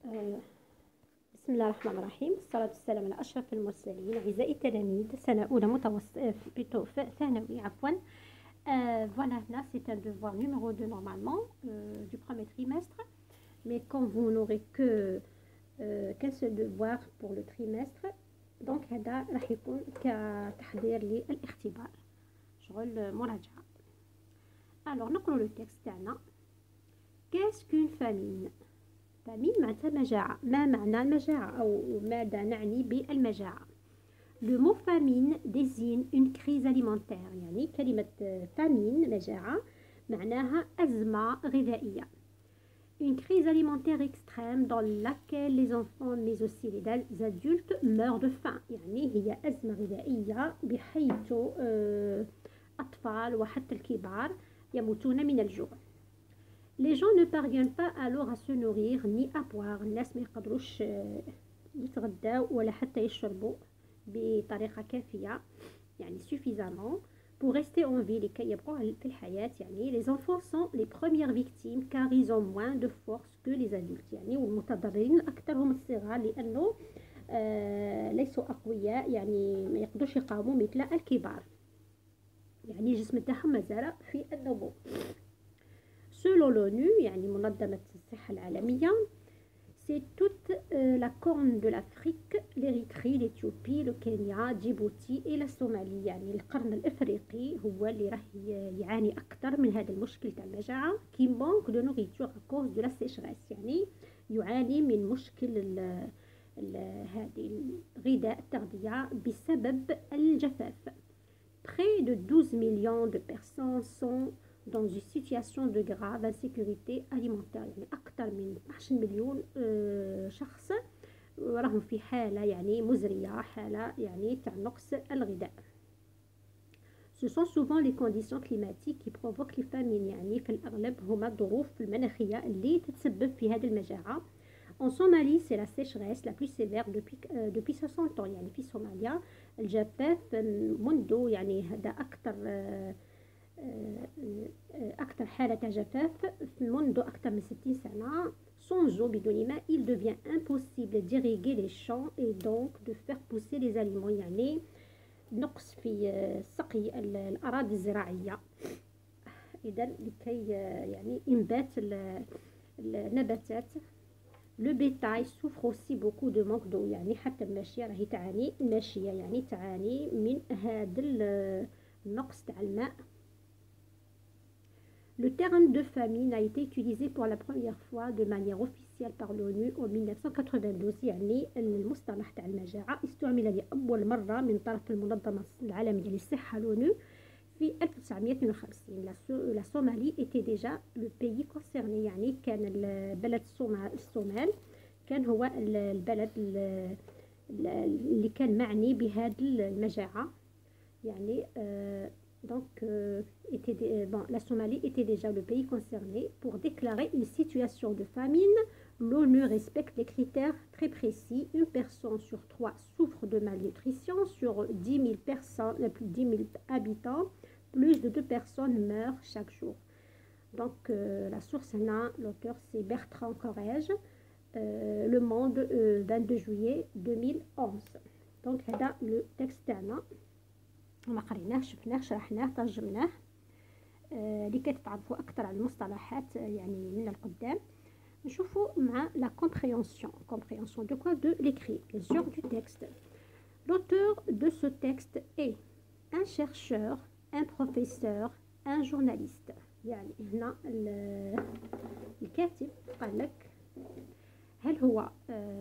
آه، بسم الله الرحمن الرحيم. الصلاة والسلام على أشرف المرسلين. أعزائي التلاميذ سنة أولى متوسط plutôt ثانوي عفوا. Voilà, là c'est un devoir numéro 2 normalement du premier trimestre. Mais comme vous n'aurez qu'un seul devoir pour le trimestre, donc هذا راح يكون كتحضير للاختبار شغل مراجعة. Alors نقرأ le texte تاعنا. Qu'est-ce qu'une famine؟ famine معناتها مجاعة. ما معنى المجاعة أو ماذا نعني بالمجاعة؟ Le mot famine désigne une crise alimentaire. يعني كلمة famine مجاعة معناها أزمة غذائية. Une crise alimentaire extrême dans laquelle les enfants mais aussi les adultes meurent de faim. يعني هي أزمة غذائية بحيث أطفال وحتى الكبار يموتون من الجوع. Les gens ne parviennent pas alors à se nourrir ni à boire. الناس ما يقدروش يتغداو ولا حتى يشربوا بطريقة كافية يعني suffisamment pour rester en vie لكي يبقوا في الحياة. يعني les enfants sont les premières victimes car ils ont moins de force que les adultes. يعني والمتضررين أكثر هم الصغار لأنه ليسوا أقوياء يعني ما يقدروش يقاوموا مثل الكبار. يعني الجسم تاعهم مازال في النمو. Selon l'ONU, يعني منظمة الصحة العالمية, c'est toute la corne de l'Afrique, l'Érythrée, l'Éthiopie, le Kenya, Djibouti et la Somalie. يعني القرن الأفريقي هو اللي راح يعاني أكثر من هذا المشكل تاع المجاعة qui manque de nourriture à cause de la sécheresse. يعني يعاني من مشكل هذه الغذاء التغذية بسبب الجفاف. Près de 12 millions de personnes sont dans une situation de grave insécurité alimentaire. يعني أكثر من 12 مليون شخص راهم في حالة يعني مزرية، حالة يعني تاع نقص الغذاء. Ce sont souvent les conditions climatiques qui provoquent les famines. يعني في الأغلب هما الظروف المناخية اللي تتسبب في هذه المجاعة. En Somalie, c'est la sécheresse la plus sévère depuis 60 ans. يعني في صوماليا الجفاف منذ يعني هذا أكثر حالة جفاف منذ أكثر من 60 سنة. Sans eau بدون ماء il devient impossible d'irriguer les champs et donc de faire pousser les aliments. يعني نقص في سقي الأراضي الزراعية. إذا لكي يعني إنبات النباتات. Le bétail souffre aussi beaucoup de manque d'eau. يعني حتى الماشية راهي تعاني، الماشية يعني تعاني من هذا النقص تاع الماء. Le terme de famine a été utilisé pour la première fois de manière officielle par l'ONU en 1992. يعني المصطلح تاع المجاعة استعمل لأول مرة من طرف المنظمة العالمية للصحة الأونو في 1952. La Somalie était déjà le pays concerné. يعني كان البلد الصومال كان هو البلد اللي كان معني بهذه المجاعة. يعني donc la Somalie était déjà le pays concerné. Pour déclarer une situation de famine, l'ONU respecte les critères très précis. Une personne sur 3 souffre de malnutrition. Sur 10 000 personnes, plus de 10 000 habitants, plus de 2 personnes meurent chaque jour. Donc la source là, l'auteur c'est Bertrand Corrège, Le Monde, 22 juillet 2011. Donc هذا le texte تاعنا ما قريناه شفناه شرحناه ترجمناه لكي تتعرفوا أكثر على المصطلحات يعني من القدام. نشوفوا مع la compréhension de quoi? De l'écrit, bien sûr, du texte. L'auteur de ce texte est un chercheur, un professeur, un journaliste. يعني هنا الكاتب قال لك هل هو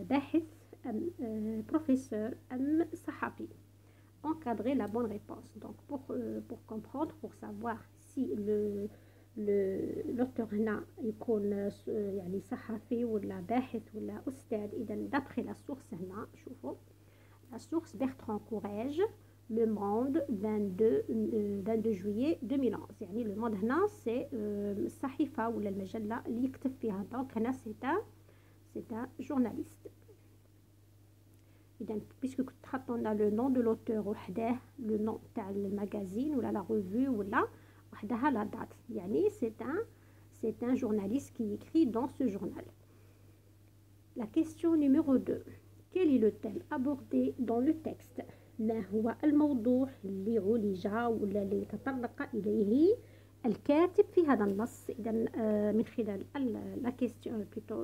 باحث أم professeur أم صحفي. Encadrer la bonne réponse. Donc pour comprendre, pour savoir si l'auteur هنا يكون يعني صحفي ولا باحث ولا أستاذ. إذا d'après la source هنا شوفوا la source Bertrand Courrèges, Le Monde, 22 juillet 2011. يعني Le Monde هنا c'est الصحيفة ولا المجلة اللي يكتب فيها. donc هنا c'est un journaliste. إذا puisque تحطوا لنا le nom de l'auteur وحده le nom تاع المagazine ولا la revue ولا وحدها la date. يعني c'est un journaliste qui écrit dans ce journal. La question numéro 2. Quel est le thème abordé dans le texte؟ ما هو الموضوع اللي عولج ولا اللي تطرق إليه الكاتب في هذا النص؟ إذا من خلال la question plutôt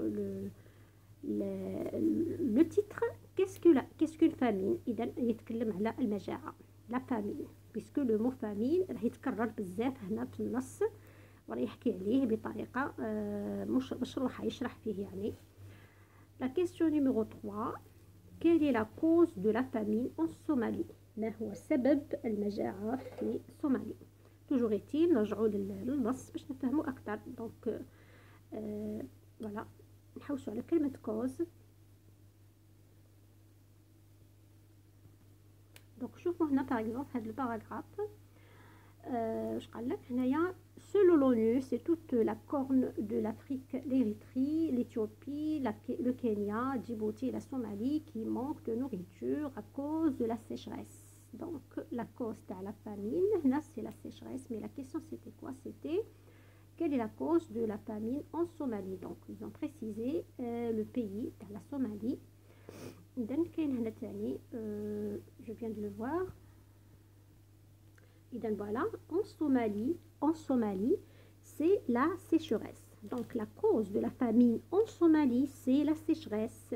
le titre qu'est-ce qu'une famine؟ إذا يتكلم على المجاعة la famine puisque le mot famine راح يتكرر بزاف هنا في النص وراه يحكي عليه بطريقة مشروحة يشرح فيه يعني. La question numéro 3. Quelle est la cause de la famine en Somalie؟ ما هو سبب المجاعة في الصومالي؟ toujours est-il نرجعوا للنص باش نفهموا أكثر. دونك فوالا نحوسوا على كلمة cause. دونك شوفوا هنا باغ اكزومبل هذا الباراغراف واش قال لك هنايا. Selon l'ONU, c'est toute la corne de l'Afrique, l'Érythrée, l'Éthiopie, le Kenya, Djibouti et la Somalie qui manquent de nourriture à cause de la sécheresse. Donc, la cause de la famine, là c'est la sécheresse, mais la question c'était quoi? C'était quelle est la cause de la famine en Somalie? Donc, ils ont précisé le pays de la Somalie. Donc, je viens de le voir. Et donc voilà, en Somalie, c'est la sécheresse. Donc la cause de la famine en Somalie, c'est la sécheresse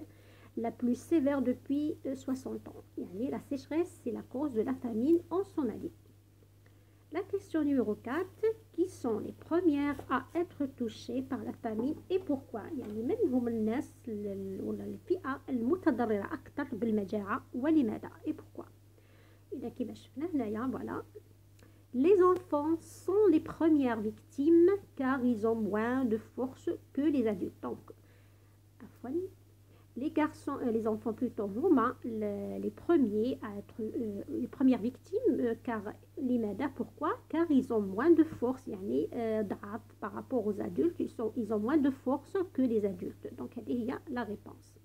la plus sévère depuis 60 ans. Yani, la sécheresse, c'est la cause de la famine en Somalie. La question numéro 4. Qui sont les premières à être touchées par la famine et pourquoi؟ يعني من هم الناس ولا الفئة المتضررة أكثر بالمجاعة ولماذا؟ et pourquoi؟ إذا كما شفنا هنايا voilà. Les enfants sont les premières victimes car ils ont moins de force que les adultes. Donc, les garçons, les enfants plutôt, les premiers à être les premières victimes car لماذا pourquoi? Car ils ont moins de force يعني ضعف par rapport aux adultes, ils ont moins de force que les adultes. Donc, il y a la réponse.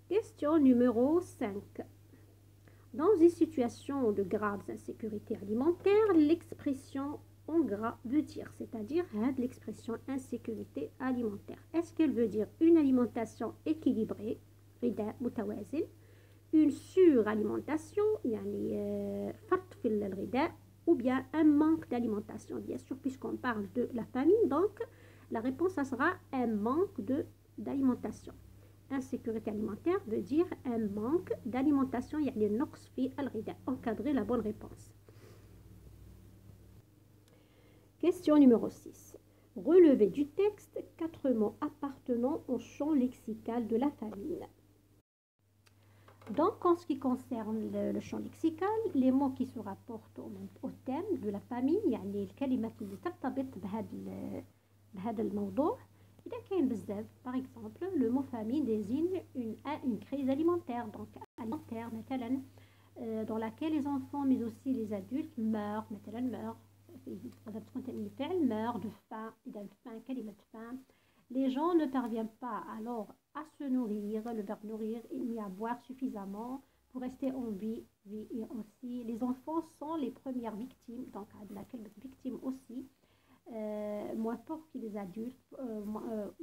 Question numéro 5. Dans une situation de graves insécurité alimentaire, l'expression en gras veut dire, c'est-à-dire l'expression insécurité alimentaire. Est-ce qu'elle veut dire une alimentation équilibrée, une suralimentation, ou bien un manque d'alimentation? Bien sûr, puisqu'on parle de la famine, donc la réponse ça sera un manque d'alimentation. Insécurité alimentaire veut dire un manque d'alimentation, يعني النقص في الغذاء. Encadrer la bonne réponse. Question numéro 6. Relever du texte 4 mots appartenant au champ lexical de la famine. Donc, en ce qui concerne le champ lexical, les mots qui se rapportent au thème de la famine, يعني الكلمات اللي ترتبط بهذا الموضوع. Il y a qu'un bzaf. Par exemple, le mot famine désigne une crise alimentaire, donc alimentaire, dans laquelle les enfants, mais aussi les adultes meurent, meurent de faim, les gens ne parviennent pas alors à se nourrir, le verbe nourrir, ni à boire suffisamment pour rester en vie, et aussi les enfants sont les premières victimes, donc laquelle victime aussi. Moins forts que les adultes,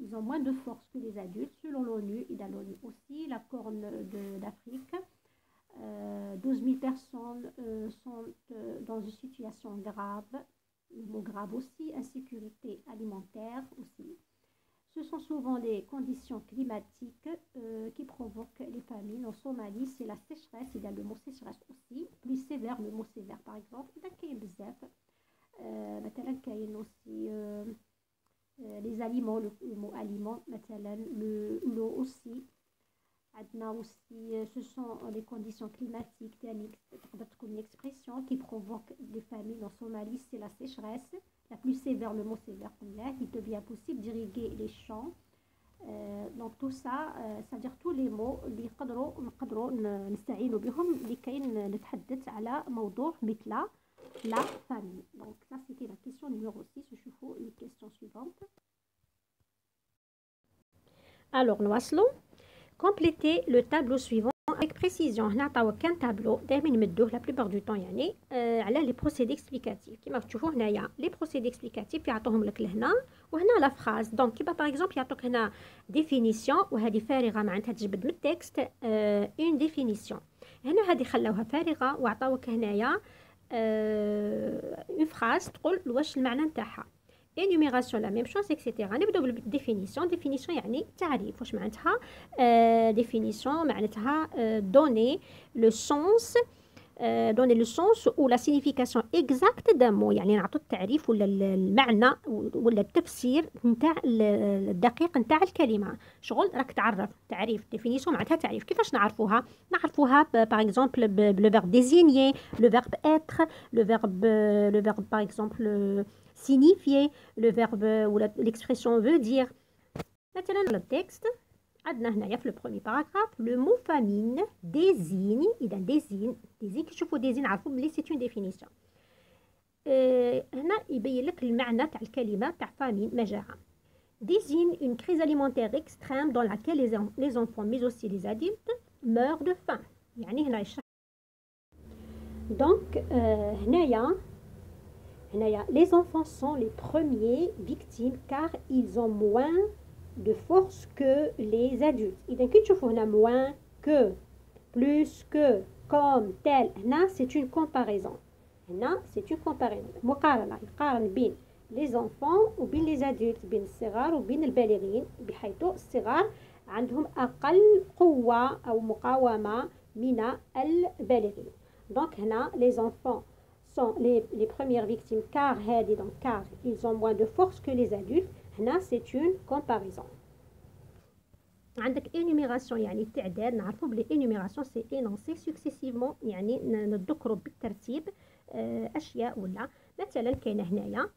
ils ont moins de force que les adultes selon l'ONU et dans l'ONU aussi. La Corne d'Afrique, 12 000 personnes sont dans une situation grave, le mot grave aussi, insécurité alimentaire aussi. Ce sont souvent les conditions climatiques qui provoquent les famines. En Somalie, c'est la sécheresse, il y a le mot sécheresse aussi, plus sévère, le mot sévère par exemple. Il y a مثلا كاين aussi les aliments, le mot aliment مثلا l'eau aussi عندنا aussi ce sont les conditions climatiques تاني تقدر تكون une expression qui provoque des famines en Somalie, c'est la sécheresse la plus sévère, le mot sévère il devient possible d'irriguer les champs. Donc tout ça c'est-à-dire tous les mots اللي نقدروا نستعينوا بهم لكي نتحدث على موضوع مثل la famille. Donc ça c'était la question numéro 6. Je fais une question suivante. Alors nous allons compléter le tableau suivant avec بريسيزيون هنا عطاوك كان تابلو دائما يمدوه لا بليبار دو طون يعني على لي بروسيدي اكسبليكاتيف. كيما تشوفوا هنايا لي بروسيدي اكسبليكاتيف يعطوهم لك لهنا وهنا لا فراز. دونك كيما باغ اكزومبل يعطوك هنا ديفينيسيون وهذه فارغه معناتها تجبد من التكست اون ديفينيسيون. هنا هذه خلاوها فارغه وعطاوك هنايا اون فراز تقول واش المعنى نتاعها. انيميراسيون لا ميم شوز اكسيتيرا. نبداو بالديفينيسيون. ديفينيسيون يعني تعريف واش معناتها. ديفينيسيون معناتها دوني لو سونس donner le sens ou la signification exacte d'un mot. يعني نعطوا التعريف ولا المعنى ولا التفسير نتاع الدقيق نتاع الكلمه. شغل راك تعرف تعريف ديفينيسيون معناتها تعريف. كيفاش نعرفوها باغ اكزومبل بلو فيرب désigner, le verbe être, le verbe par exemple signifier, le verbe ou l'expression veut dire. مثلا التكست عندنا هنايا في البرومي باراغراف لو مو فامين ديزين. اذا ديزين كي تشوفوا ديزين عرفوا بلي سي اون ديفينيسيون. هنا يبين لك المعنى تاع الكلمه تاع فامين مجاعه. désigne une crise alimentaire extrême dans laquelle les enfants mais aussi les adultes meurent de faim. يعني هنا يشرح. دونك هنايا les enfants sont les premiers victimes car ils ont moins de force que les adultes. إذا كي تشوفوا هنا moins que, plus que, comme, tel, هنا c'est une comparaison. هنا c'est une comparaison. مقارنة يقارن بين les enfants وبين les adultes، بين الصغار وبين البالغين، بحيث الصغار عندهم أقل قوة أو مقاومة من البالغين. Donc هنا les enfants sont les premières victimes car هذه donc car ils ont moins de force que les adultes. هنا c'est une comparaison. عندك énumération يعني التعداد. نعرفوا بلي énumération c'est énoncer successivement يعني نذكروا بالترتيب أشياء. ولا مثلا كاينه هنايا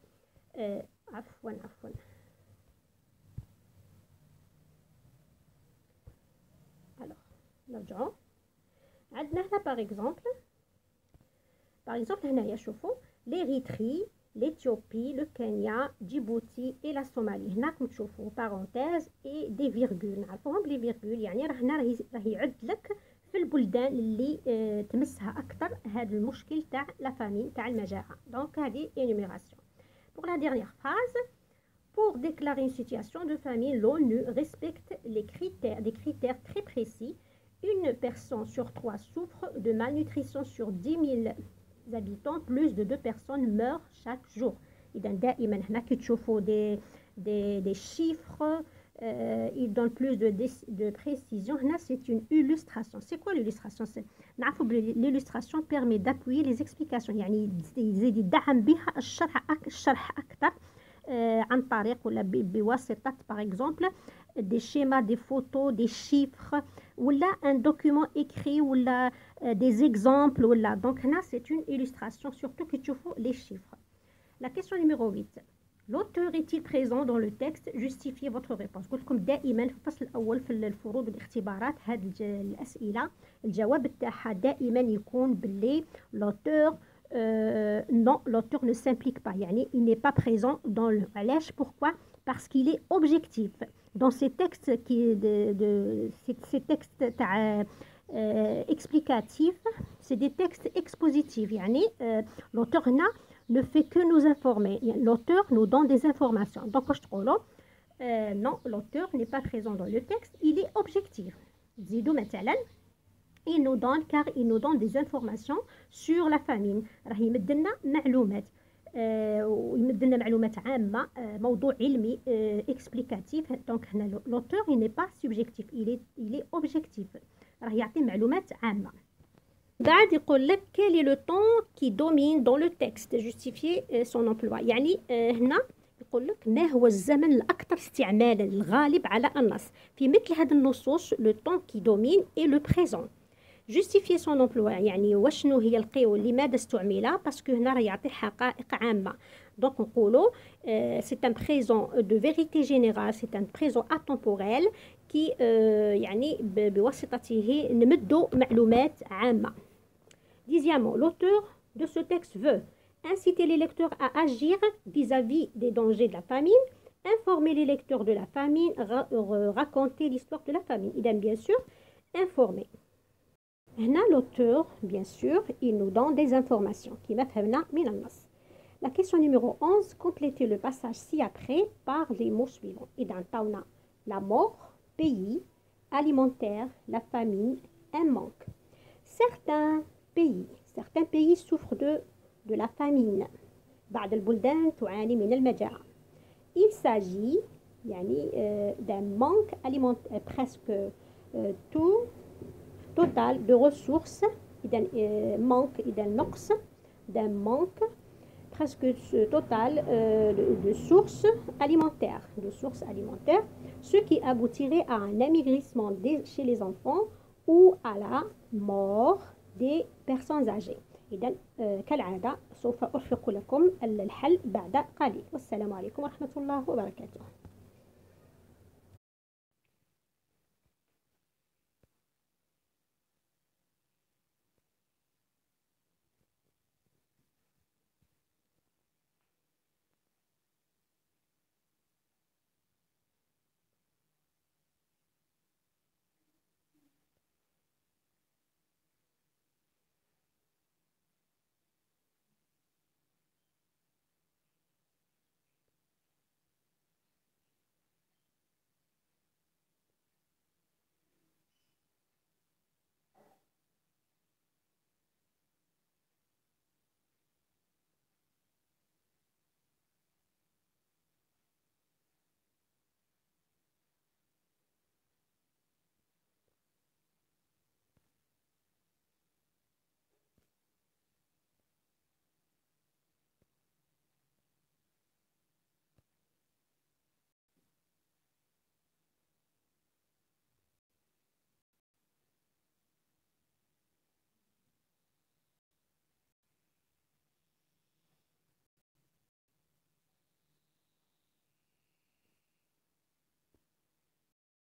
عفوا alors نرجعوا. عندنا هنا باغ اكزومبل هنايا شوفوا l'Érythrée, l'Éthiopie, le Kenya, Djibouti et la Somalie. هنا راكم تشوفوا parenthèse et des virgules. نعرفوهم بلي فيرغول يعني راه يعد لك في البلدان اللي تمسها اكثر هذا المشكل تاع لا فامين تاع المجاعه. دونك هذه énumération. Pour la dernière phrase, pour déclarer une situation de famine, l'ONU respecte des critères très précis. Une personne sur 3 souffre de malnutrition. Sur 10 000 habitants, plus de 2 personnes meurent chaque jour. إذا دائما هنا كي تشوفوا des chiffres, il donne plus de précision. Là, c'est une illustration. C'est quoi l'illustration? L'illustration permet d'appuyer les explications. يعني يزيد يدعم بها الشرح أكثر عن طريق ولا بواسطة par exemple des schémas, des photos, des chiffres ولا un document écrit ولا des exemples ولا. Donc هنا c'est une illustration surtout que تشوفوا les chiffres. La question numéro 8. L'auteur est-il présent dans le texte? Justifiez votre réponse. قلت لكم دائما في الفصل الأول في الفروض والاختبارات هذه الأسئلة الجواب تاعها دائما يكون باللي l'auteur non, l'auteur ne s'implique pas. يعني il n'est pas présent dans le. علاش? Pourquoi? Parce qu'il est objectif. Dans ces textes ces textes تاع explicatifs, c'est des textes expositifs. يعني l'auteur هنا ne fait que nous informer. L'auteur nous donne des informations. Donc, non, l'auteur n'est pas présent dans le texte, il est objectif. Zidou مثلا, il nous donne des informations sur la famine. راه يمدلنا معلومات ويمدلنا معلومات عامة موضوع علمي explicatif. Donc هنا l'auteur il n'est pas subjectif, il est objectif. راه يعطي معلومات عامة. بعد يقول لك quel est le temps qui domine dans le texte, justifier son emploi. يعني هنا يقول لك ما هو الزمن الأكثر استعمالا الغالب على النص. في مثل هذه النصوص le temps qui domine est le présent. justifier son emploi يعني وشنو هي القيو لماذا استعمل باسكو هنا راه يعطي حقائق عامة. دونك نقولوا c'est un présent de vérité générale, c'est un présent atemporel qui يعني بواسطته نمدوا معلومات عامة. Dixièmement, l'auteur de ce texte veut inciter les lecteurs à agir vis-à-vis des dangers de la famine, informer les lecteurs de la famine, raconter l'histoire de la famine. Et bien sûr, informer. هنا l'auteur bien sûr il nous donne des informations كما فهمنا من النص. La question numéro 11, complétez le passage ci-après par les mots suivants. إذا عطاونا la mort, pays, alimentaire, la famine, un manque. Certains pays souffrent de la famine. بعض البلدان تعاني من المجاعة. Il s'agit d'un manque alimentaire presque total de ressources. إذا manque إذا نقص d'un manque presque total de sources alimentaires, ce qui aboutirait à un amaigrissement chez les enfants ou à la mort des personnes âgées. إذن كالعادة سوف أرفق لكم الحل بعد قليل. والسلام عليكم ورحمة الله وبركاته.